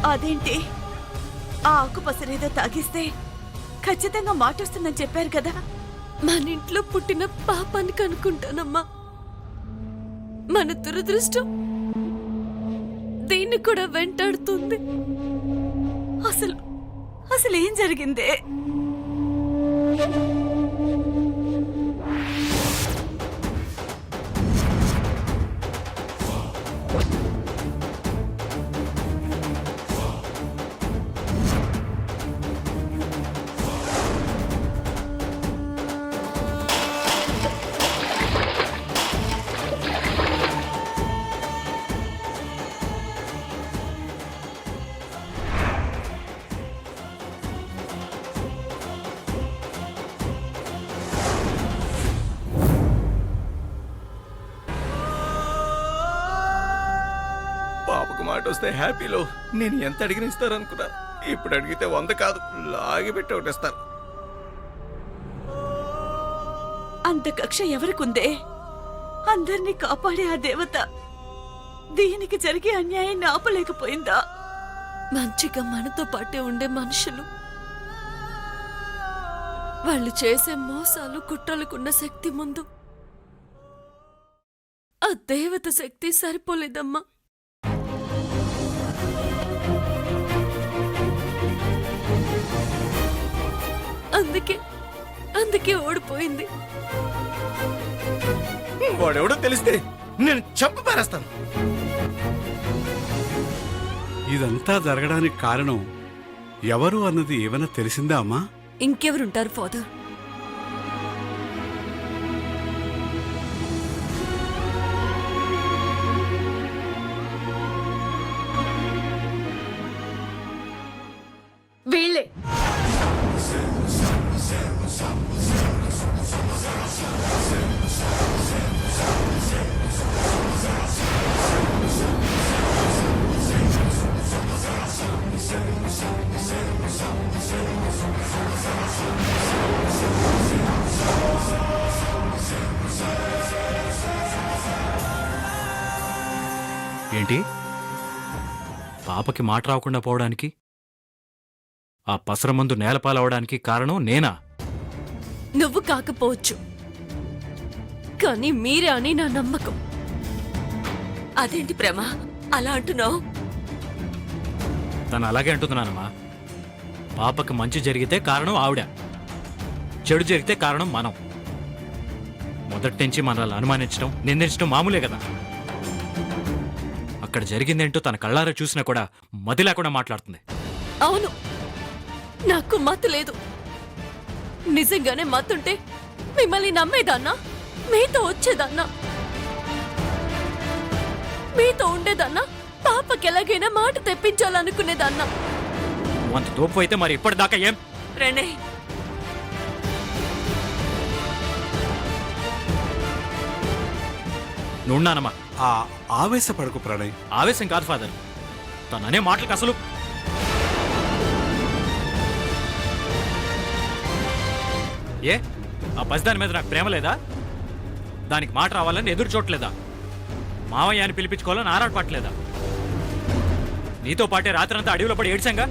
అదేంటి? ఆ ఆకుపసరేదో తాగిస్తే ఖచ్చితంగా మాటొస్తుందని చెప్పారు కదా. మన ఇంట్లో పుట్టిన పాపానికి అనుకుంటానమ్మా. మన దురదృష్టం దీన్ని కూడా వెంటాడుతుంది. అసలు ఏం జరిగిందే? పాపకు మాట వస్తే హ్యాపీలో నేను ఎంత అడిగిన ఇస్తారనుకున్నాను. ఇప్పుడు అడిగితే 100 కాదు, లాగి పెట్టి ఒకటిస్తారు. అంత కక్ష ఎవరికుందే? అందరినీ కాపాడే ఆ దేవత దీనికి జరిగే అన్యాయాన్ని ఆపలేకపోయిందా? మంచిగా మనతో పాటే ఉండే మనుషులు వాళ్ళు చేసే మోసాలు కుట్రలకున్న శక్తి ముందు ఆ దేవత శక్తి సరిపోలేదమ్మా. అందుకే ఓడిపోయింది. వాడెవడో తెలిస్తే నేను చంపి పారేస్తాను. ఇదంతా జరగడానికి కారణం ఎవరు అన్నది ఏమైనా తెలిసిందా అమ్మా? ఇంకెవరుంటారు ఫాదర్? వీళ్ళే. ఏంటి? పాపకి మాట రాకుండా పోవడానికి, ఆ పసరమందు నేలపాలవడానికి కారణం నేనా? నువ్వు కాకపోవచ్చు, కానీ మీరే అని నా నమ్మకం. అదేంటి ప్రేమ అలా అంటున్నావు? తను అలాగే అంటున్నానమ్మా. పాపకి మంచి జరిగితే కారణం ఆవిడ, చెడు జరిగితే కారణం మనం. మొదటి నుంచి మనల్ని అనుమానించడం, నిందించడం మామూలే కదా. అక్కడ జరిగిందేంటో తన కళ్ళారా చూసినా కూడా మతి లేకుండా మాట్లాడుతుంది. అవును, నాకు మత్తు లేదు. నిజంగానే మత్తుంటే మిమ్మల్ని నమ్మేదాన్నా, మీతో వచ్చేదాన్నా, మీతో ఉండేదాన్నా, పాపకి ఎలాగైనా మాట తెప్పించాలనుకునేదాన్నా. అంత తోపు అయితే మరి ఇప్పటిదాకా ఏం? ప్రణయ్, నున్నానమ్మా. ఆ ఆవేశపడకు ప్రణయ్. ఆవేశం కాదు ఫాదర్, తననే మాటలకు అసలు ఏ ఆ పసిదాని మీద నాకు ప్రేమ లేదా? దానికి మాట రావాలని ఎదురు చూడలేదా? మావయ్య అని పిలిపించుకోవాలని ఆరాటపట్టలేదా? నీతో పాటే రాత్రంతా అడవిలో పడి ఏడ్చంగా.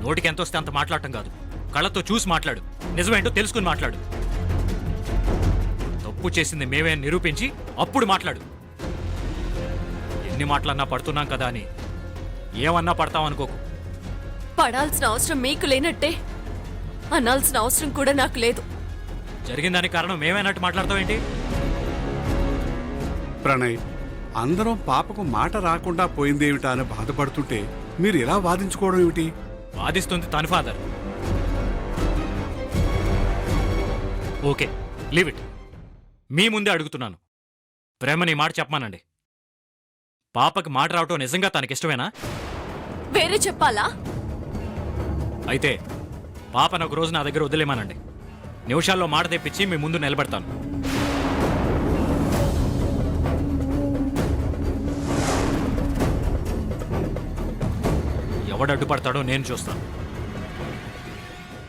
నోటికి ఎంత వస్తే అంత మాట్లాడటం కాదు, కళ్ళతో చూసి మాట్లాడు. నిజమేంటో తెలుసుకుని మాట్లాడు. తప్పు చేసింది మేమే నిరూపించి అప్పుడు మాట్లాడు. ఎన్ని మాటలన్నా పడుతున్నాం కదా అని ఏమన్నా పడతామనుకోకు. పడాల్సిన అవసరం మీకు లేనట్టే అనాల్సిన అవసరం కూడా నాకు లేదు. జరిగిందానికి కారణం మేమేనట్టు మాట్లాడతావేంటి? ప్రణయ్, అందరం పాపకు మాట రాకుండా పోయిందేమిటా అని బాధపడుతుంటే మీరు ఇలా వాదించుకోవడం ఏమిటి? వాదిస్తుంది తను ఫాదర్. Okay, leave it. మీ ముందే అడుగుతున్నాను, ప్రేమని మాట చెప్పమానండి. పాపకి మాట రావటం నిజంగా తనకిష్టమేనా? వేరే చెప్పాలా? అయితే పాపను ఒక రోజు నా దగ్గర వదిలేమానండి. నిమిషాల్లో మాట తెప్పించి మీ ముందు నిలబెడతాను. ఎవడడ్డుపడతాడో నేను చూస్తాను.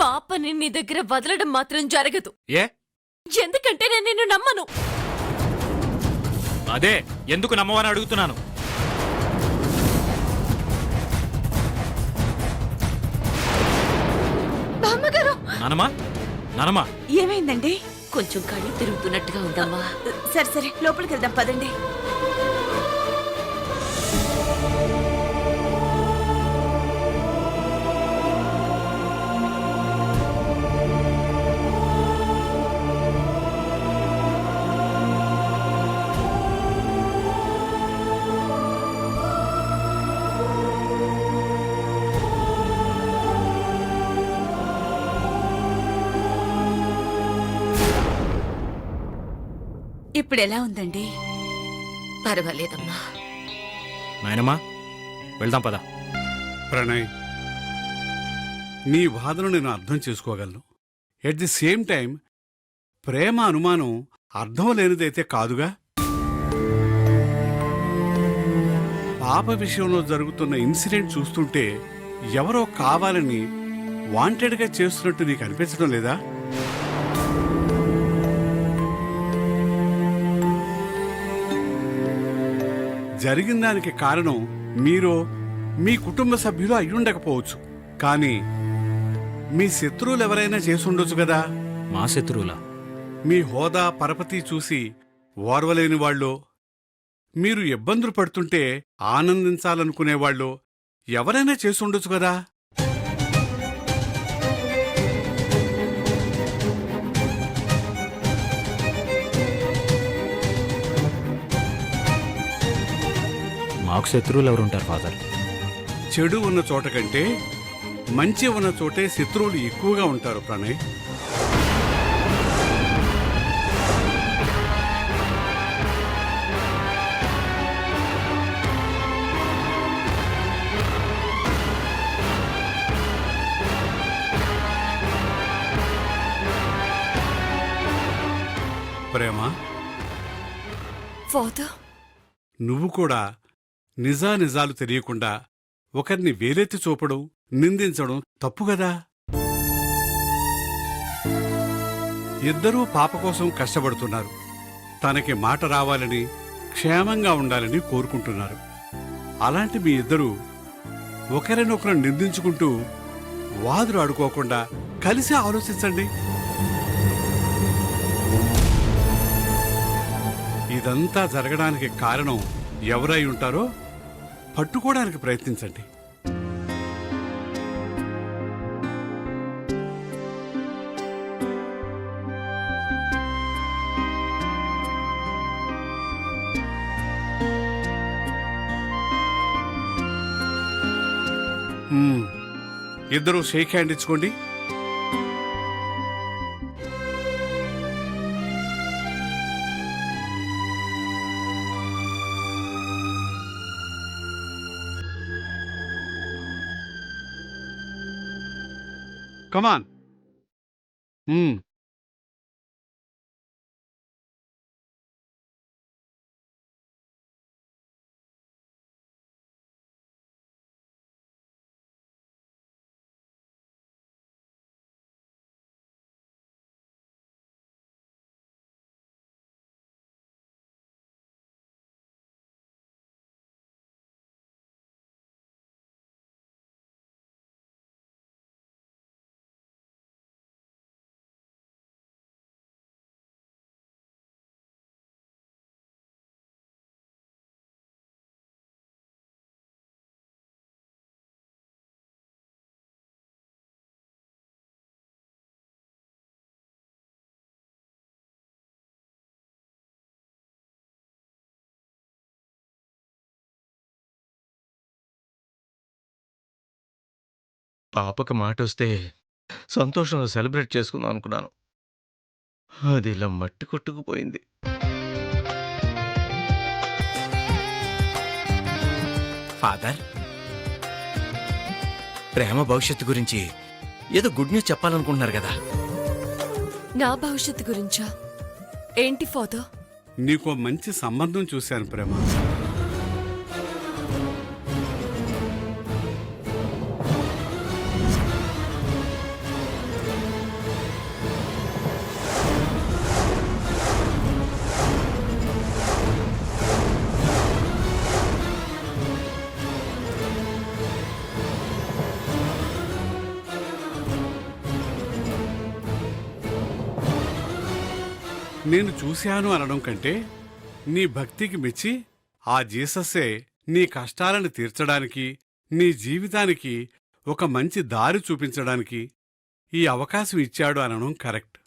పాపని నీ దగ్గర వదలడం మాత్రం జరగదు. ఏ? ఎందుకంటే నేను నిన్ను నమ్మను. అదే ఎందుకు నమ్మవని అడుగుతున్నాను. నానమ్మా నానమ్మా ఏమైందండి? కొంచెం కళ్ళు తిరుగుతున్నట్టుగా ఉందమ్మా. సరే సరే, లోపలికి వెళ్దాం పదండి. ఇప్పుడు ఎలా ఉందండి? పర్వాలేదమ్మా. నాయనమ్మా వెళ్దాం పద. ప్రణయ్, నీ బాధను నేను అర్థం చేసుకోగలను. ఎట్ ది సేమ్ టైం ప్రేమ అనుమానం అర్థం లేనిదైతే కాదుగా. పాప విషయంలో జరుగుతున్న ఇన్సిడెంట్ చూస్తుంటే ఎవరో కావాలని వాంటెడ్గా చేస్తున్నట్టు నీకు అనిపించడం లేదా? జరిగిన దానికి కారణం మీరో మీ కుటుంబ సభ్యులు అయ్యుండకపోవచ్చు, కానీ మీ శత్రువులు ఎవరైనా చేసుండొచ్చు కదా. మా శత్రువులా? మీ హోదా పరపతి చూసి ఓర్వలేని వాళ్ళో, మీరు ఇబ్బందులు పడుతుంటే ఆనందించాలనుకునేవాళ్ళో ఎవరైనా చేసుండొచ్చు కదా. మాకు శత్రువులు ఎవరుంటారు ఫాదర్? చెడు ఉన్న చోట కంటే మంచి ఉన్న చోటే శత్రువులు ఎక్కువగా ఉంటారు ప్రణయ్. ప్రేమ, ఫాదర్, నువ్వు కూడా నిజానిజాలు తెలియకుండా ఒకరిని వేలెత్తి చూపడం, నిందించడం తప్పుగదా. ఇద్దరూ పాప కోసం కష్టపడుతున్నారు. తనకి మాట రావాలని, క్షేమంగా ఉండాలని కోరుకుంటున్నారు. అలాంటి మీ ఇద్దరూ ఒకరినొకరు నిందించుకుంటూ వాదులు ఆడుకోకుండా కలిసి ఆలోచించండి. ఇదంతా జరగడానికి కారణం ఎవరై ఉంటారో పట్టుకోవడానికి ప్రయత్నించండి. ఇద్దరూ షేక్ హ్యాండ్ ఇచ్చుకోండి. Come on. పాపకు మాట వస్తే సంతోషంగా సెలబ్రేట్ చేసుకుందాం అనుకున్నాను. అది ఇలా మట్టి కొట్టుకుపోయింది. ఫాదర్, ప్రేమ భవిష్యత్తు గురించి ఏదో గుడ్ న్యూస్ చెప్పాలనుకుంటున్నారు కదా. నా భవిష్యత్తు గురించా? ఏంటి ఫాదర్? నీకో మంచి సంబంధం చూశాను ప్రేమ. నేను చూశాను అనడం కంటే నీ భక్తికి మెచ్చి ఆ జీసస్సే నీ కష్టాలను తీర్చడానికి, నీ జీవితానికి ఒక మంచి దారి చూపించడానికి ఈ అవకాశం ఇచ్చాడు అనడం కరెక్ట్.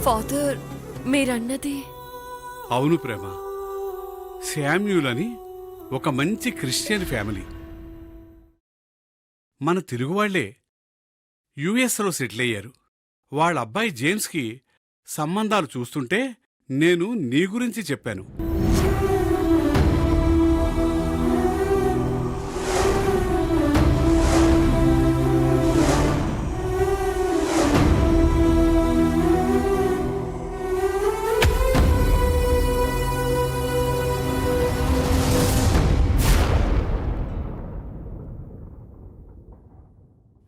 ఫాదర్, మీరన్నది అవును ప్రేమ. శామ్యూల్ అని ఒక మంచి క్రిస్టియన్ ఫ్యామిలీ, మన తెలుగువాళ్లే, యుఎస్లో సెటిల్ అయ్యారు. వాళ్ళ అబ్బాయి జేమ్స్కి సంబంధాలు చూస్తుంటే నేను నీ గురించి చెప్పాను.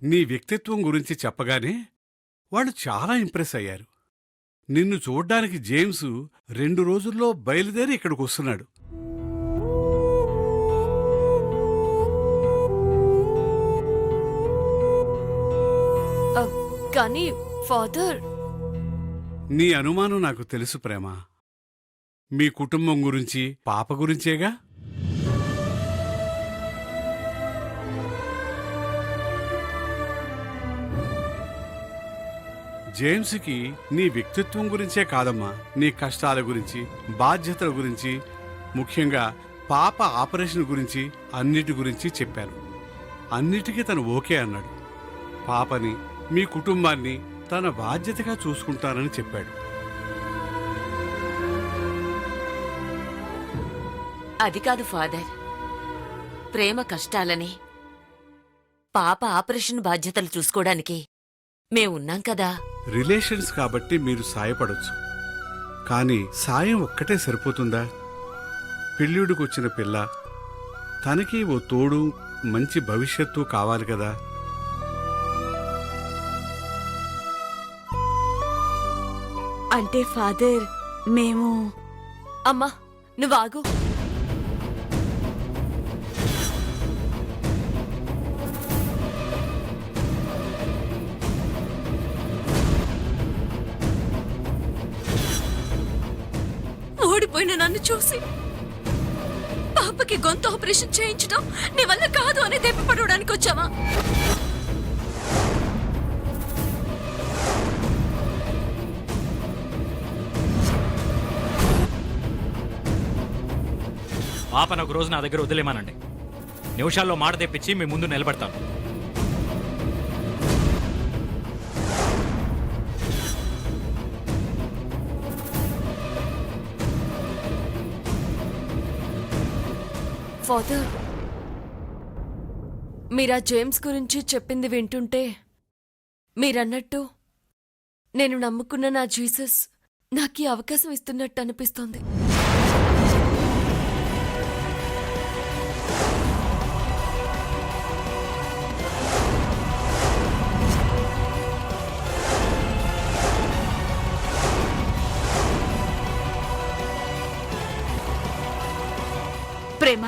నీ వ్యక్తిత్వం గురించి చెప్పగానే వాళ్ళు చాలా ఇంప్రెస్ అయ్యారు. నిన్ను చూడ్డానికి జేమ్స్ 2 రోజుల్లో బయలుదేరి ఇక్కడికి వస్తున్నాడు. కానీ ఫాదర్, నీ అనుమానం నాకు తెలుసు ప్రేమ. మీ కుటుంబం గురించి, పాప గురించేగా. జేమ్స్కి నీ వ్యక్తిత్వం గురించే కాదమ్మా, నీ కష్టాల గురించి, బాధ్యతల గురించి, ముఖ్యంగా పాప ఆపరేషన్ గురించి, అన్నిటి గురించి చెప్పాను. అన్నిటికీ తను ఓకే అన్నాడు. పాపని, మీ కుటుంబాన్ని తన బాధ్యతగా చూసుకుంటానని చెప్పాడు. అది కాదు ఫాదర్, ప్రేమ కష్టాలని, పాప ఆపరేషన్ బాధ్యతలు చూసుకోవడానికి మేమున్నాం కదా. రిలేషన్స్ కాబట్టి మీరు సాయపడొచ్చు, కానీ సాయం ఒక్కటే సరిపోతుందా? పెళ్ళిడుకొచ్చిన పిల్ల, తనకి ఓ తోడు, మంచి భవిష్యత్తు కావాలి కదా. అంటే ఫాదర్, మేము అమ్మా నువ్వు ఆగు. ఓడిపోయిన నన్ను చూసి పాపకి గొంతు ఆపరేషన్ చేయించడం నీ వల్ల కాదు అని దెబ్బపడడానికి వచ్చావా? పాపను ఒక రోజు నా దగ్గర వదిలేమానండి. నిమిషాల్లో మాట తెప్పించి మీ ముందు నిలబడతాను. ఫాదర్, మీరా జేమ్స్ గురించి చెప్పింది వింటుంటే మీరన్నట్టు నేను నమ్ముకున్న నా జీసస్ నాకు ఈ అవకాశం ఇస్తున్నట్టు అనిపిస్తోంది. ప్రేమ,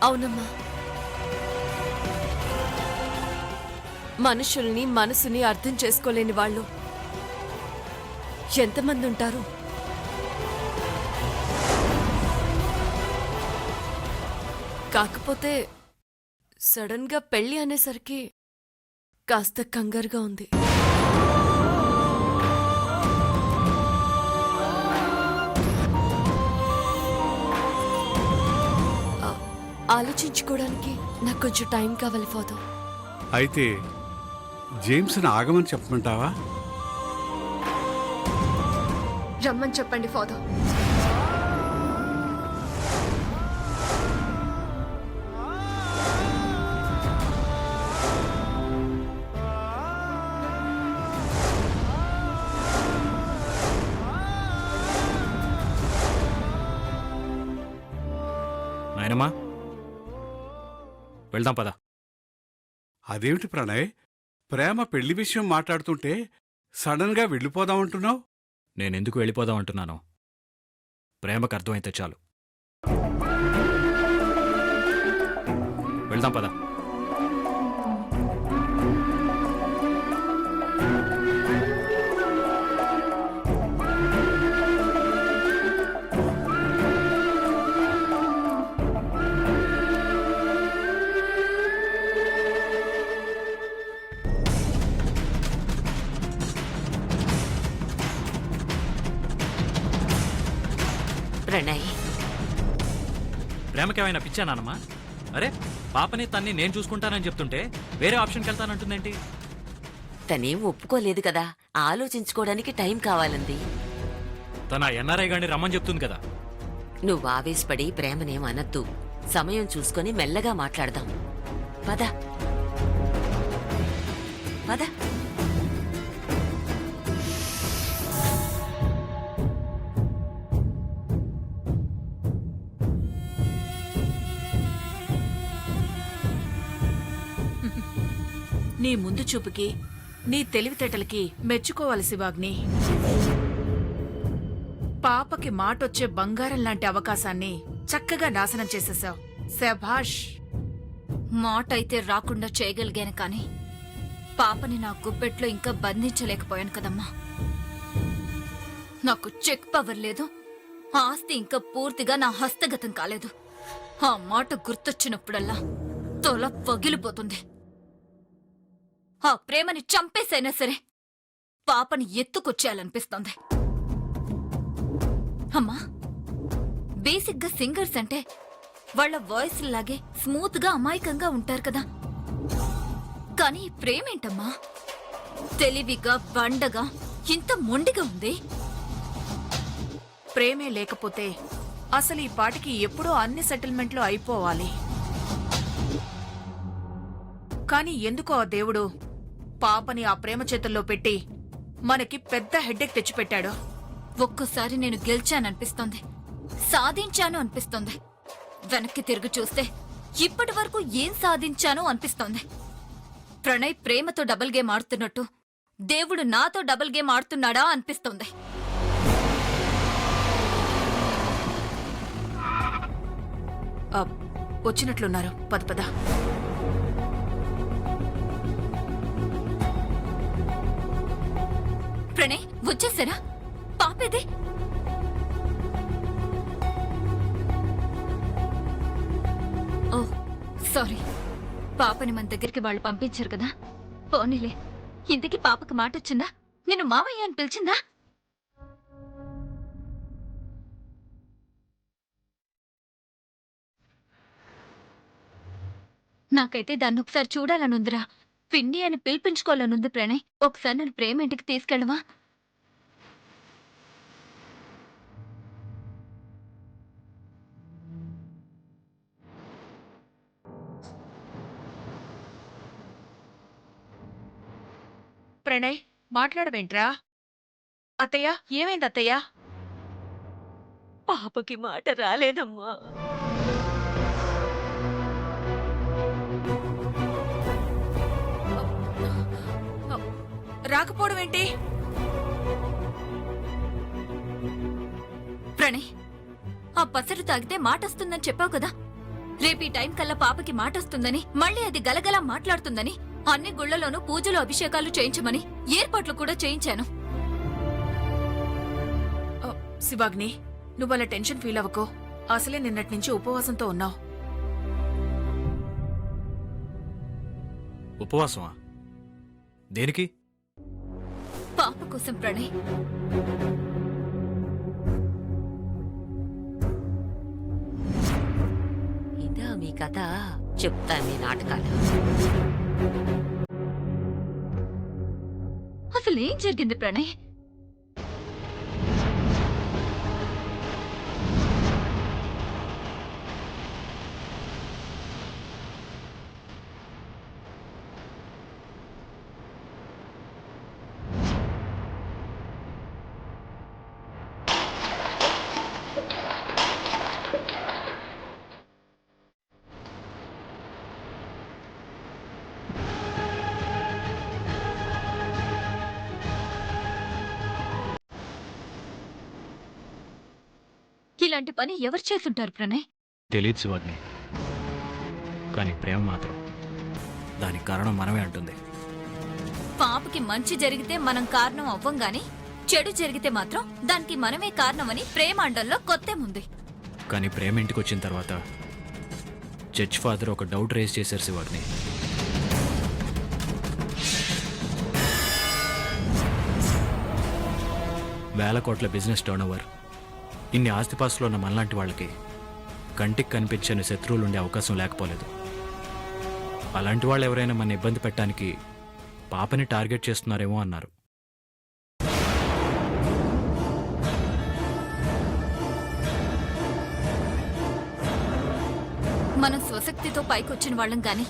అవునమ్మా, మనుషుల్ని, మనసుని అర్థం చేసుకోలేని వాళ్ళు ఎంతమంది ఉంటారు? కాకపోతే సడన్ గా పెళ్లి అనేసరికి కాస్త కంగారుగా ఉంది. ఆలోచించుకోవడానికి నాకు కొంచెం టైం కావాలి ఫాదర్. అయితే జేమ్స్ని ఆగమని చెప్పమంటావా? రమ్మని చెప్పండి ఫాదర్. నాయనమ్మా, వెళ్దాం పద. అదేమిటి ప్రణయ్, ప్రేమ పెళ్లి విషయం మాట్లాడుతుంటే సడన్గా వెళ్ళిపోదామంటున్నావు? నేనెందుకు వెళ్ళిపోదాం అంటున్నాను? ప్రేమకు అర్థమైతే చాలు. వెళ్దాం పద. ప్రణయ్, ప్రేమకేమైనా పిచ్చా నానమ్మా? అరే పాపని తన్ని నేను చూసుకుంటానని చెప్తుంటే వేరే ఆప్షన్కి వెళ్తానంటుందేంటి? తనేం ఒప్పుకోలేదు కదా, ఆలోచించుకోవడానికి టైం కావాలంది. తన ఎన్ఆర్ఐ గాని రమ్మని చెప్తుంది కదా. నువ్వు ఆవేశపడి ప్రేమనేం అనద్దు. సమయం చూసుకొని మెల్లగా మాట్లాడదాం. పద పద. నీ ముందు చూపుకి, నీ తెలివితేటలకి మెచ్చుకోవాలి శివాగ్ని. పాపకి మాటొచ్చే బంగారం లాంటి అవకాశాన్ని చక్కగా నాశనం చేసేశావు. శభాష్. మాట అయితే రాకుండా చేయగలిగాను కానీ పాపని నా గుప్పెట్లో ఇంకా బంధించలేకపోయాను కదమ్మా. నాకు చెక్ పవర్ లేదు, ఆస్తి ఇంకా పూర్తిగా నా హస్తగతం కాలేదు. ఆ మాట గుర్తొచ్చినప్పుడల్లా తొల పగిలిపోతుంది. ఆ ప్రేమని చంపేసైనా సరే పాపని ఎత్తుకొచ్చేయాలనిపిస్తోంది. అమ్మా, బేసిక్గా సింగర్స్ అంటే వాళ్ళ వాయిస్ లాగే స్మూత్ గా అమాయకంగా ఉంటారు కదా. కానీ ఈ ప్రేమేంటమ్మా, తెలివిగా బండగా ఇంత మొండిగా ఉంది. ప్రేమే లేకపోతే అసలు ఈ పాటికి ఎప్పుడో అన్ని సెటిల్మెంట్లు అయిపోవాలి. కాని ఎందుకో ఆ దేవుడు పాపని ఆ ప్రేమ చేతుల్లో పెట్టి మనకి పెద్ద హెడ్డేక్ తెచ్చిపెట్టాడు. ఒక్కోసారి నేను గెలిచాననిపిస్తోంది, సాధించాను అనిపిస్తోంది. వెనక్కి తిరిగి చూస్తే ఇప్పటి వరకు ఏం సాధించానో అనిపిస్తోంది. ప్రణయ్ ప్రేమతో డబుల్ గేమ్ ఆడుతున్నట్టు దేవుడు నాతో డబుల్ గేమ్ ఆడుతున్నాడా అనిపిస్తోంది. వచ్చినట్లున్నారు, పద పద. ప్రణయ్ వచ్చేసారా? పాపేదే? ఓ సారీ, పాపని మన దగ్గరికి వాళ్ళు పంపించారు కదా. పోనీలే. ఇంతకీ పాపకి మాట వచ్చిందా? నేను మావయ్య అని పిలిచిందా? నాకైతే దాన్ని ఒకసారి చూడాలనుందిరా. పిన్ని అని పిలిపించుకోవాలనుంది. ప్రణయ్, ఒకసారి నన్ను ప్రేమ ఇంటికి తీసుకెళ్ళవా? ప్రణయ్, మాట్లాడవేంట్రా? అత్తయ్య, ఏమైంది అత్తయ్య? పాపకి మాట రాలేదమ్మా. రాకపోవడం ఏంటి? ప్రణయ్, ఆ పసరు తాగితే మాటొస్తుందని చెప్పావు కదా. రేపు ఈ టైం కల్లా పాపకి మాటొస్తుందని, మళ్ళీ అది గలగలా మాట్లాడుతుందని అన్ని గుళ్లలోనూ పూజలు అభిషేకాలు చేయించమని ఏర్పాట్లు కూడా చేయించాను. శివాగ్ని, నువ్వు అలా టెన్షన్ ఫీల్ అవ్వకో. అసలే నిన్నటి నుంచి ఉపవాసంతో ఉన్నావు. ఉపవాసమా? దేనికి? పాప కోసం ప్రణయ్. ఇదా మీ కథ? చెప్తా మీ నాటకాలు. అసలు ఏం జరిగింది ప్రణయ్? ఇలాంటి పని ఎవరు చేసుంటారు ప్రణయ్? తెలియదు శివాగ్ని, కానీ ప్రేమ మాత్రం దానికి కారణం మనమే అంటుంది. పాపకి మంచి జరిగితే మనం కారణం అవ్వం గాని చెడు జరిగితే మాత్రం దానికి మనమే కారణమని ప్రేమ అండంలో కొత్తేముంది. కానీ ప్రేమ ఇంటికి వచ్చిన తర్వాత జడ్జ్ ఫాదర్ ఒక డౌట్ రేజ్ చేశారు శివాగ్ని. వేల కోట్ల బిజినెస్ టర్నోవర్, ఇన్ని ఆస్తిపాస్తులు ఉన్న మనలాంటి వాళ్ళకి కంటికి కనిపించని శత్రువులు ఉండే అవకాశం లేకపోలేదు. అలాంటి వాళ్ళు ఎవరైనా మన ఇబ్బంది పెట్టడానికి పాపని టార్గెట్ చేస్తున్నారేమో అన్నారు. మనం స్వశక్తితో పైకొచ్చిన వాళ్ళం గాని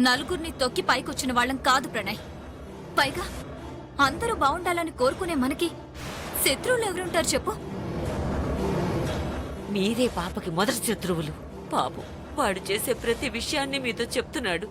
నలుగురిని తొక్కి పైకొచ్చిన వాళ్ళం కాదు ప్రణయ్. పైగా అందరూ బాగుండాలని కోరుకునే మనకి శత్రువులు ఎవరుంటారు చెప్పు? మీరే పాపకి మొదటి శత్రువులు. పాపం వాడు చేసే ప్రతి విషయాన్ని మీతో చెప్తున్నాడు.